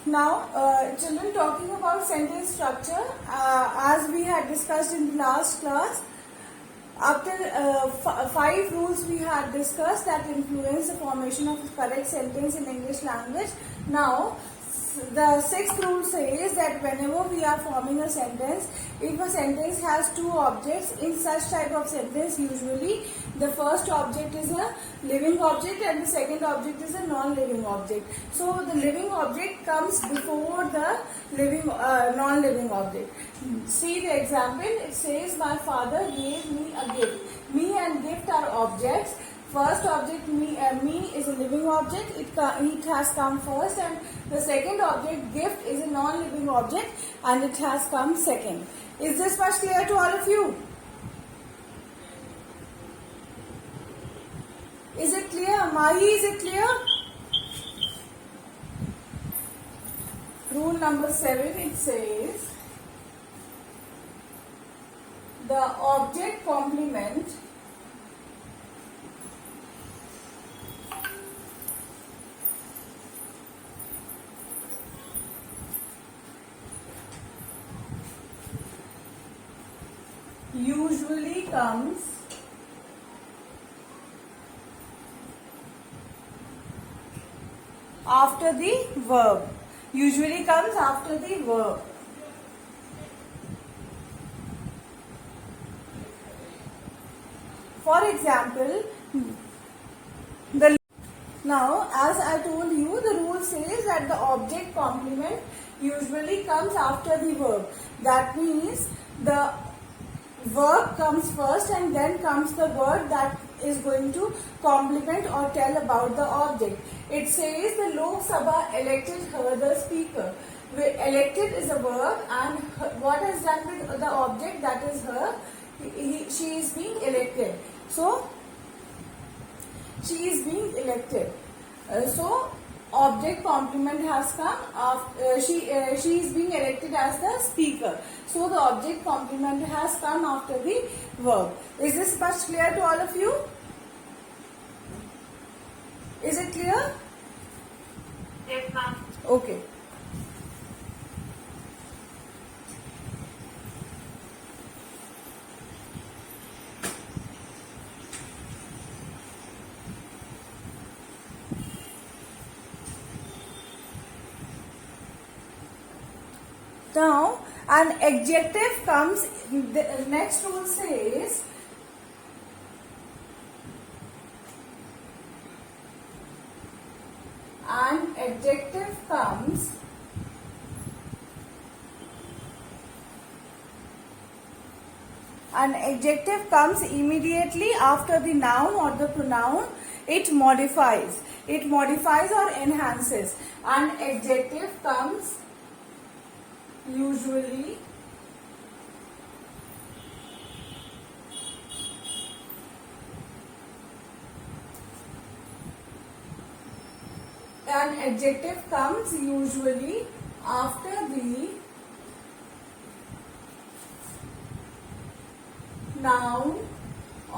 Now, children, talking about sentence structure, as we had discussed in the last class, after 5 rules we had discussed that influence the formation of a correct sentence in English language. Now, the 6th rule says that whenever we are forming a sentence, if a sentence has 2 objects, in such type of sentence usually the first object is a living object and the second object is a non-living object. So the living object comes before the living non-living object. See the example. It says my father gave me a gift. Me and gift are objects. First object me is a living object. It has come first, and the second object gift is a non-living object and it has come second. Is this much clear to all of you? Is it clear? Mahi, is it clear? Rule number 7, it says the object complement usually comes after the verb. Usually comes after the verb. For example, now as I told you, the rule says that the object complement usually comes after the verb. That means the verb comes first and then comes the word that is going to complement or tell about the object. It says the Lok Sabha elected her the speaker. Elected is a verb, and what is done with the object, that is her. She is being elected. So she is being elected. So object complement has come after she is being elected as the speaker. So the object complement has come after the verb. Is this much clear to all of you? Is it clear? Yes, ma'am. Okay. Now, an adjective comes, the next rule says, an adjective comes immediately after the noun or the pronoun. It modifies or enhances. An adjective comes usually after the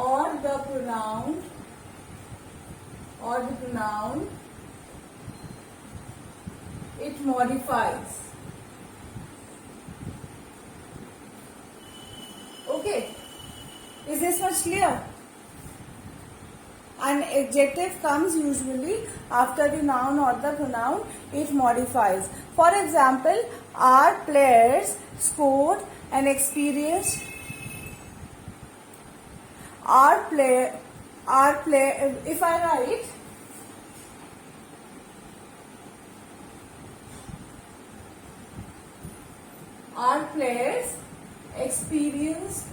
noun or the pronoun it modifies. Okay, is this much clear? An adjective comes usually after the noun or the pronoun, it modifies. For example, our players scored an experienced. If I write our players experienced,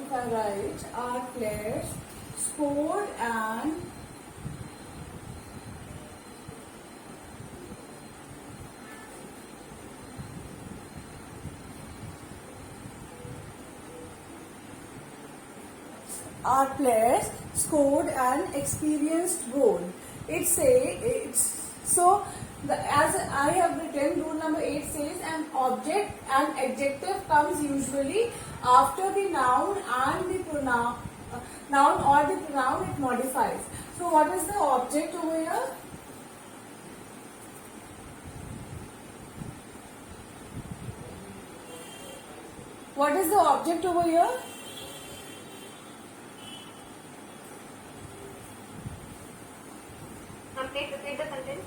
if I write our players scored an experienced goal. As I have written, rule number 8 says an adjective comes usually after the noun and the pronoun, noun or the pronoun it modifies. So So what is the object over here? What is the object over here? Repeat the sentence.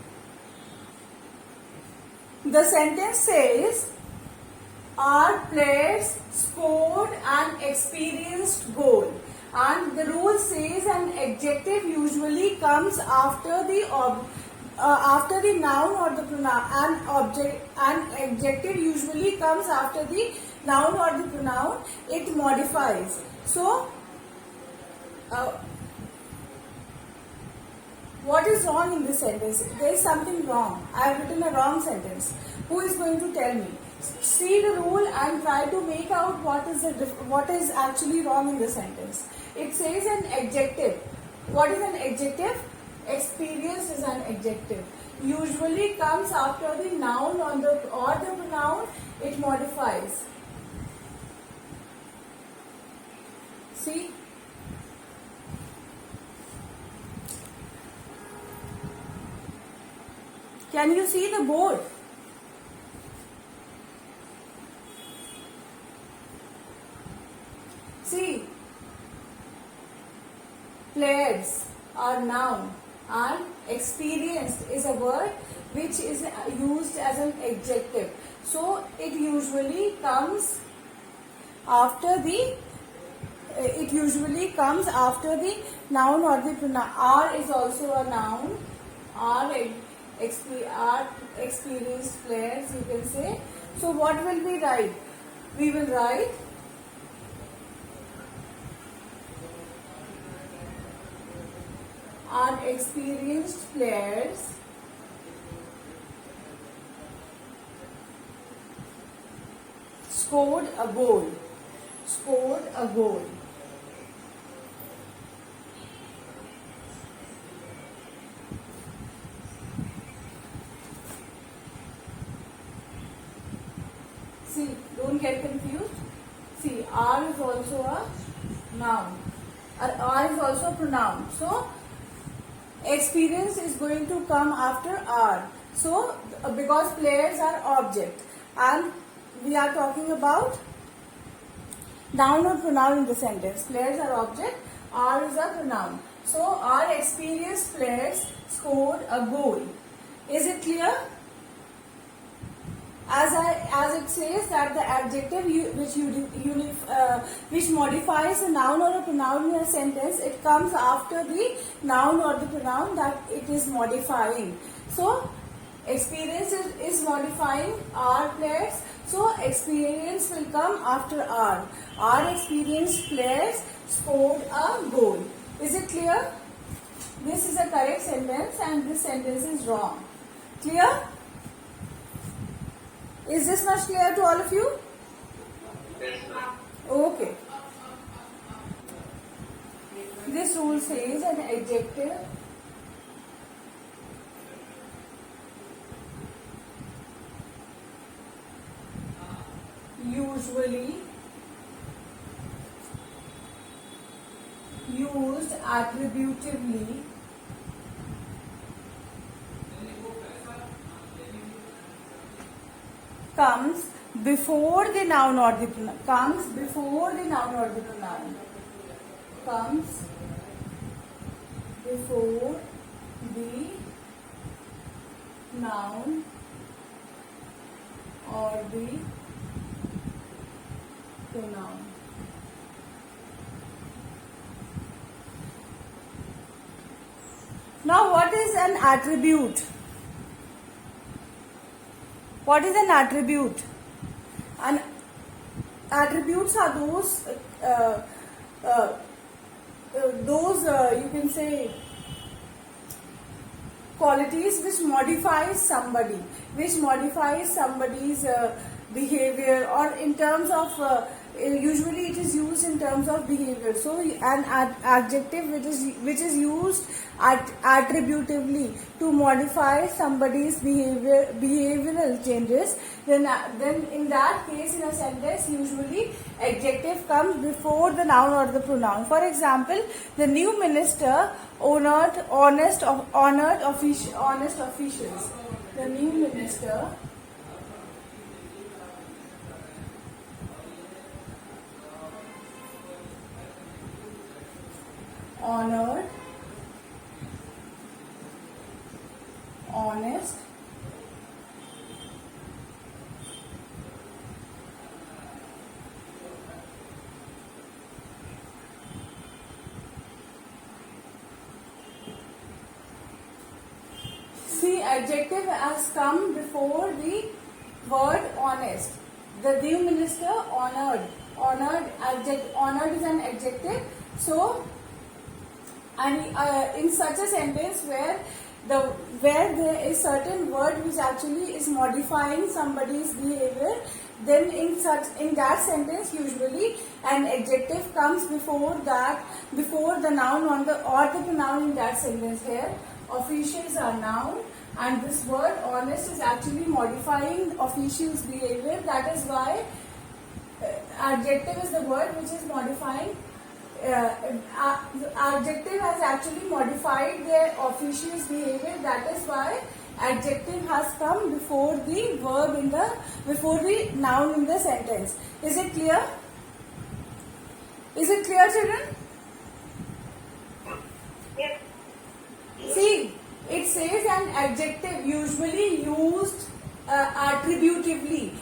The sentence says, our players scored an experienced goal. And the rule says an adjective usually comes after the noun or the pronoun. An adjective usually comes after the noun or the pronoun. It modifies. So, what is wrong in this sentence? There is something wrong. I have written a wrong sentence. Who is going to tell me? See the rule and try to make out what is actually wrong in the sentence. It says an adjective. What is an adjective? Experience is an adjective. Usually comes after the noun or the pronoun. It modifies. See? Can you see the board? See, players are noun and experienced is a word which is used as an adjective. So it usually comes after the noun or the pronoun. R is also a noun. R experienced players, you can say. So what will we write? We will write our experienced players scored a goal. Scored a goal. See, don't get confused. See, R is also a noun. R is also a pronoun. So, experience is going to come after R. So, because players are object and we are talking about noun or pronoun in the sentence. Players are object, R is a pronoun. So, our experienced players scored a goal. Is it clear? As it says that the adjective which modifies a noun or a pronoun in a sentence, it comes after the noun or the pronoun that it is modifying. So, experience is modifying our players. So, experience will come after R. Our experienced players scored a goal. Is it clear? This is a correct sentence and this sentence is wrong. Clear? Is this much clear to all of you? Yes, ma'am. Okay. This rule says an adjective usually used attributively comes before the noun or the pronoun. Comes before the noun or the pronoun. Comes before the noun or the pronoun. Now, what is an attribute? What is an attribute? And attributes are those you can say qualities which modifies somebody's behavior, or in terms of usually it is used in terms of behavior. So an adjective which is used attributively to modify somebody's behavioral changes, then in that case in a sentence usually adjective comes before the noun or the pronoun. For example, the new minister honored honest officials. The new minister honored honest See, adjective has come before the word honest. The new minister honored. Honored is an adjective. So, and in such a sentence where there is certain word which actually is modifying somebody's behavior, then in that sentence usually an adjective comes before the noun or the pronoun in that sentence. Here officials are noun, and this word honest is actually modifying officials' behavior. That is why adjective is the word which is modifying. Adjective has actually modified their official's behavior. That is why adjective has come before the before the noun in the sentence. Is it clear? Is it clear, children? Yes. See, it says an adjective usually used attributively.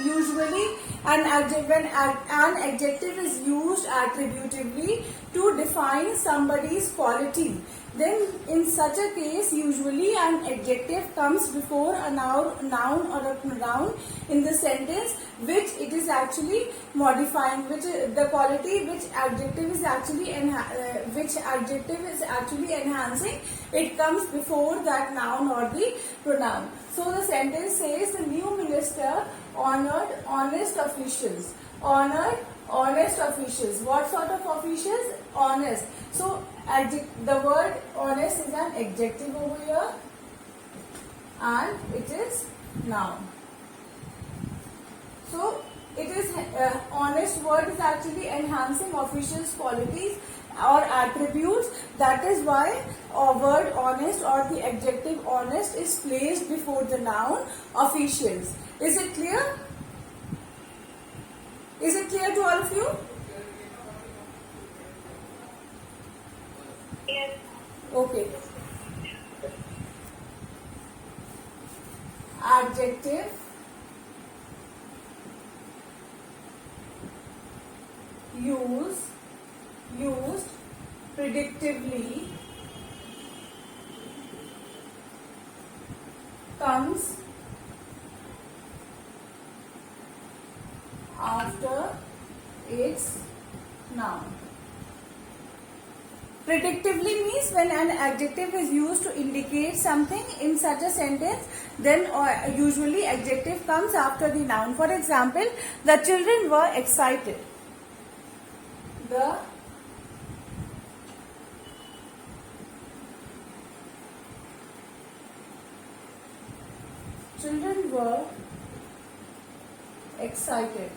Usually when an adjective is used attributively to define somebody's quality, then in such a case usually an adjective comes before a noun or a pronoun in the sentence which it is actually modifying, which the quality which adjective is actually enhancing. It comes before that noun or the pronoun. So the sentence says the new minister honored honest officials. Honored honest officials. What sort of officials? Honest. So the word honest is an adjective over here and it is noun. So it is honest word is actually enhancing officials' qualities or attributes. That is why a word honest or the adjective honest is placed before the noun officials. Is it clear? Is it clear to all of you? Yes. Okay. Adjective used predictively comes after its noun. Predictively means when an adjective is used to indicate something in such a sentence, then usually adjective comes after the noun. For example, the children were excited. The children were excited.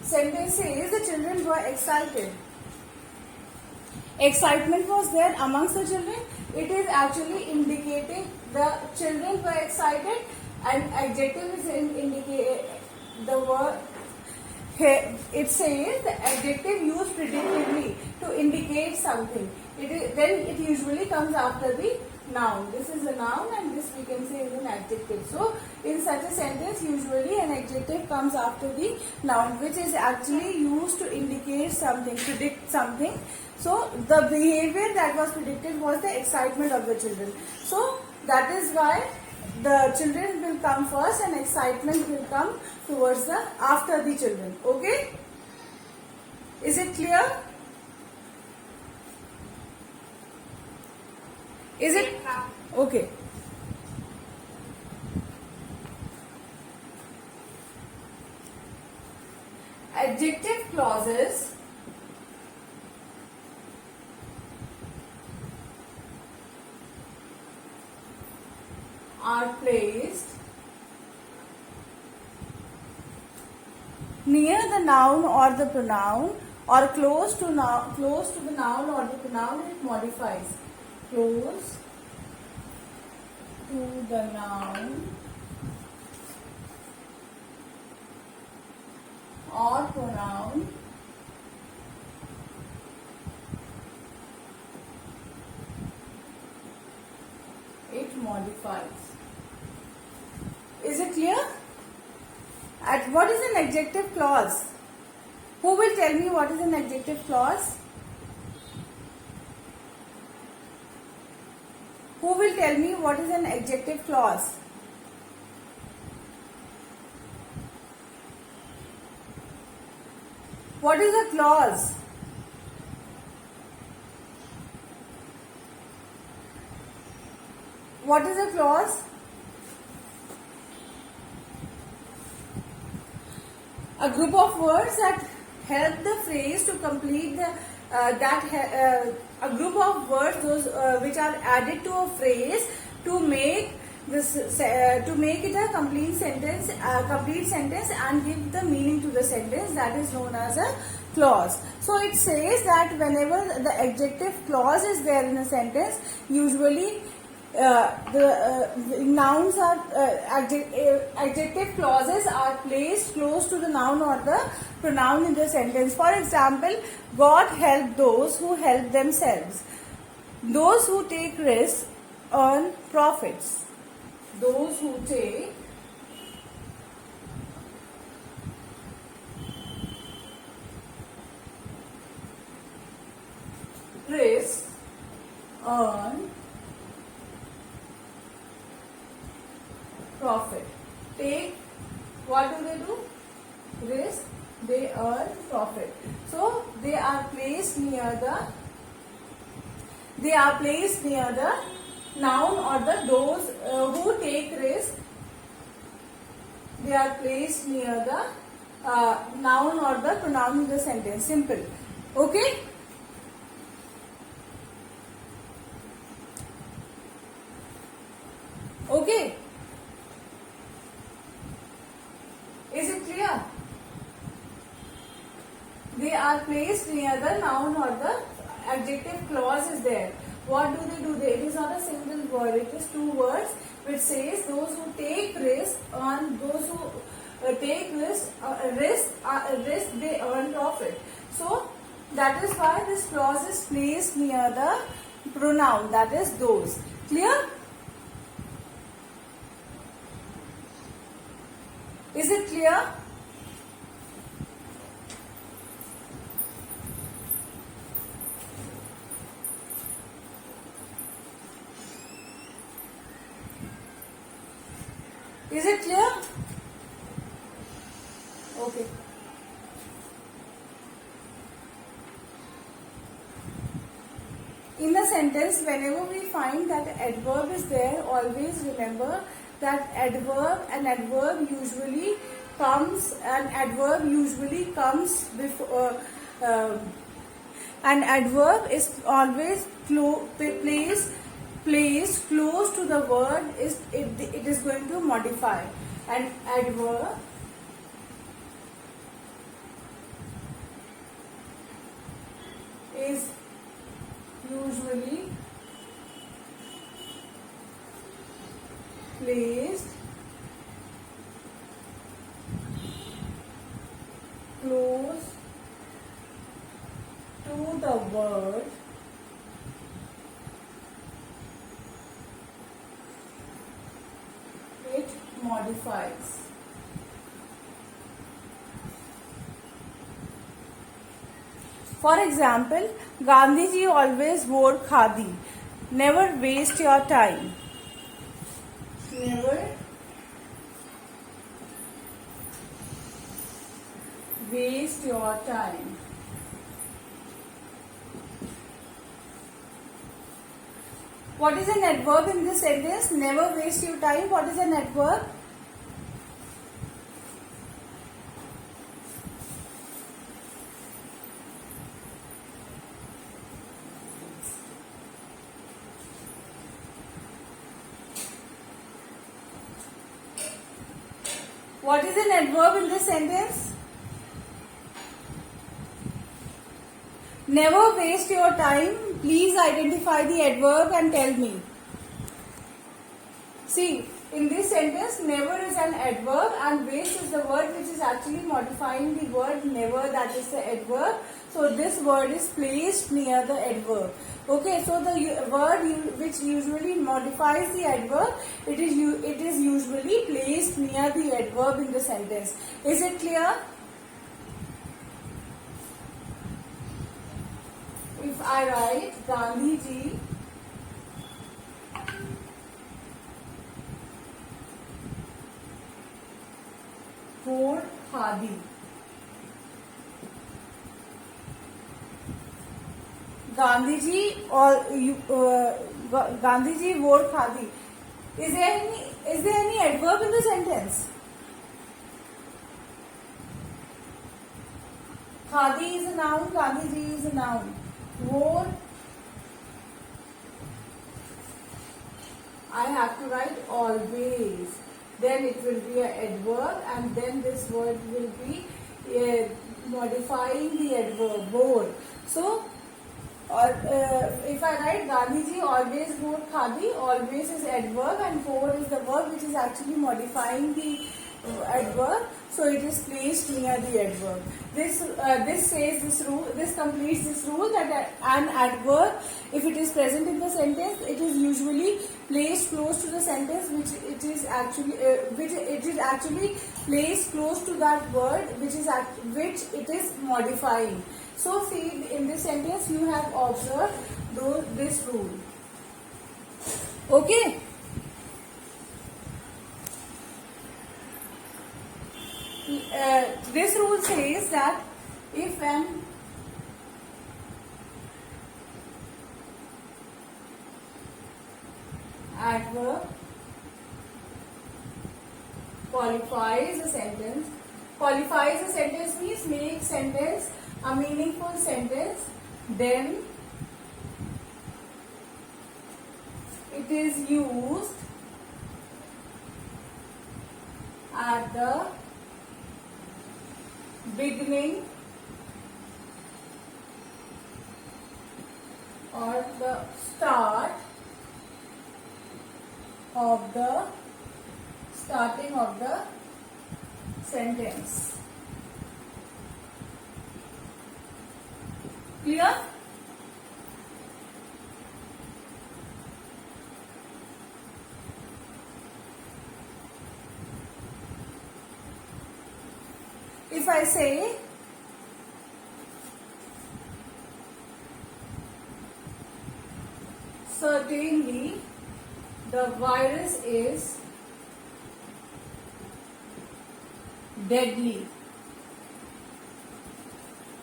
Sentence says the children were excited. Excitement was there amongst the children. It is actually indicating the children were excited, and adjective is indicating the word. Here it says the adjective used predictively to indicate something. Then it usually comes after the noun. This is a noun and this we can say is an adjective. So in such a sentence usually an adjective comes after the noun, which is actually used to indicate something, predict something. So the behavior that was predicted was the excitement of the children. So that is why the children will come first and excitement will come towards after the children. Okay? Is it clear? Is it? Okay. Adjective clauses are placed near the noun or the pronoun, or close to the noun or the pronoun. It modifies. Close to the noun or pronoun, it modifies. Is it clear? At what is an adjective clause? Who will tell me what is an adjective clause? Who will tell me what is an adjective clause? What is a clause? What is a clause? A group of words that help the phrase to complete the a group of words those which are added to a phrase to make this to make it a complete sentence and give the meaning to the sentence. That is known as a clause. So it says that whenever the adjective clause is there in a sentence, usually the nouns are adjective clauses are placed close to the noun or the pronoun in the sentence. For example, God help those who help themselves. Those who take risks earn profits. Those who take risks earn profit. Take, what do? Risk, they earn profit. So they are placed near the noun or the those who take risk. They are placed near the noun or the pronoun in the sentence. Simple. Okay? Okay? Is it clear? They are placed near the noun or the adjective clause is there. What do? It is not a single word. It is two words which says those who take risk earn. Those who take risk they earn profit. So that is why this clause is placed near the pronoun. That is those. Clear? Is it clear? Is it clear? Okay. In a sentence, whenever we find that adverb is there, always remember that an adverb usually comes before an adverb is always placed close to the word. It is going to modify. An adverb is usually placed close to the word it modifies. For example, Gandhiji always wore khadi. Never waste your time. Never waste your time. What is an adverb in this sentence? Never waste your time. What is an adverb? What is an adverb in this sentence? Never waste your time. Please identify the adverb and tell me. See, in this sentence, never is an adverb and waste is the word which is actually modifying the word never, that is the adverb. So this word is placed near the adverb. Okay, so the word which usually modifies the adverb, it is usually placed near the adverb in the sentence. Is it clear? If I write Gandhi ji wore khadi. Gandhiji Gandhiji wore khadi. Is there any adverb in the sentence? Khadi is a noun. Gandhiji is a noun. Wore. I have to write always. Then it will be an adverb, and then this word will be modifying the adverb wore. So, if I write Gandhiji always wore khadi, always is adverb and wore is the verb which is actually modifying the adverb. So it is placed near the adverb. This completes this rule that an adverb, if it is present in the sentence, it is usually placed close to the sentence which it is actually placed close to that word which it is modifying. So see, in this sentence you have observed this rule. Okay. This rule says that if an adverb qualifies a sentence means make sentence a meaningful sentence, then it is used at the beginning or the starting of the sentence. Clear? If I say certainly the virus is deadly,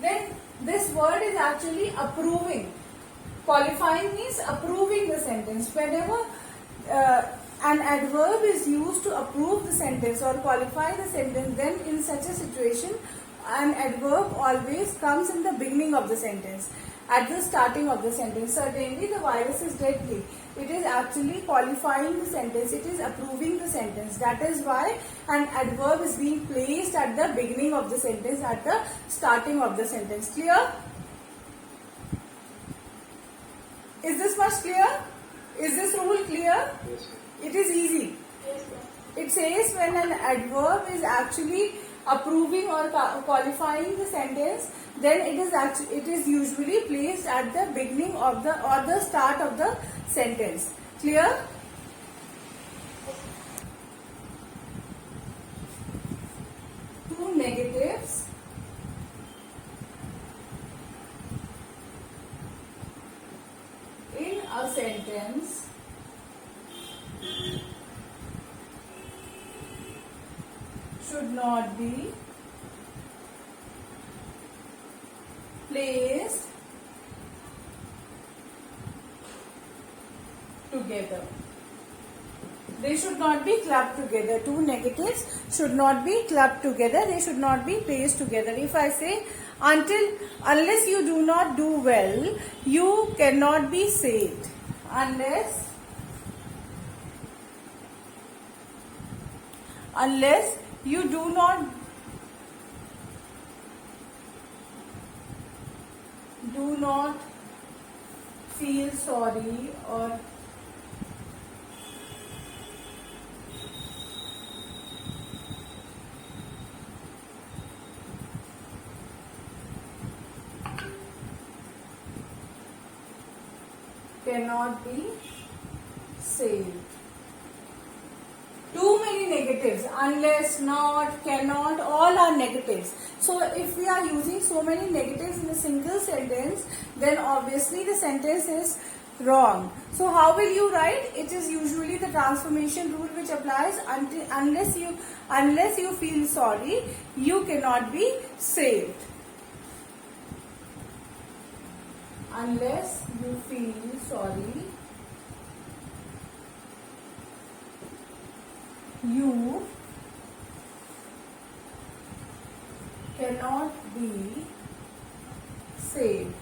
then this word is actually approving. Qualifying means approving the sentence. Whenever an adverb is used to approve the sentence or qualify the sentence, then in such a situation an adverb always comes in the beginning of the sentence, at the starting of the sentence. Certainly the virus is deadly. It is actually qualifying the sentence. It is approving the sentence. That is why an adverb is being placed at the beginning of the sentence, at the starting of the sentence. Clear? Is this much clear? Is this rule clear? Yes, sir. It is easy. Yes, sir. It says when an adverb is actually approving or qualifying the sentence, then it is usually placed at the beginning of the start of the sentence. Clear? Two negatives in a sentence should not be placed together. They should not be clubbed together. Two negatives should not be clubbed together. They should not be placed together. If I say unless you do not do well, you cannot be saved. Unless You do not feel sorry or cannot be saved. Too many negatives, unless, not, cannot, all are negatives. So if we are using so many negatives in a single sentence, then obviously the sentence is wrong. So how will you write? It is usually the transformation rule which applies unless you feel sorry, you cannot be saved. Unless you feel sorry, you cannot be saved.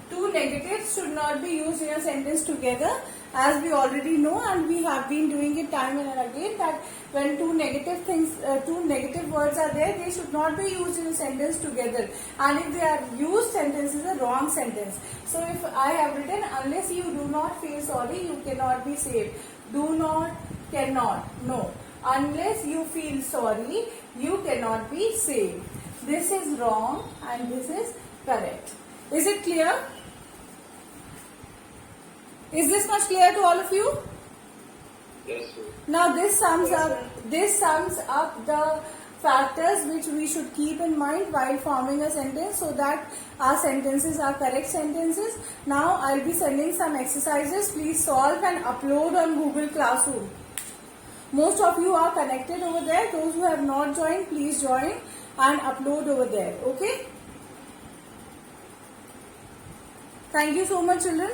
Two negatives should not be used in a sentence together, as we already know, and we have been doing it time and again, that when two negative words are there, they should not be used in a sentence together, and if they are used, sentence is a wrong sentence. So if I have written, unless you do not feel sorry, you cannot be saved. Do not, cannot, no. Unless you feel sorry, you cannot be saved. This is wrong and this is correct. Is it clear? Is this much clear to all of you? Yes, sir. Now this sums up the factors which we should keep in mind while forming a sentence, so that our sentences are correct sentences. Now I'll be sending some exercises. Please solve and upload on Google Classroom. Most of you are connected over there. Those who have not joined, please join and upload over there. Okay? Thank you so much, children.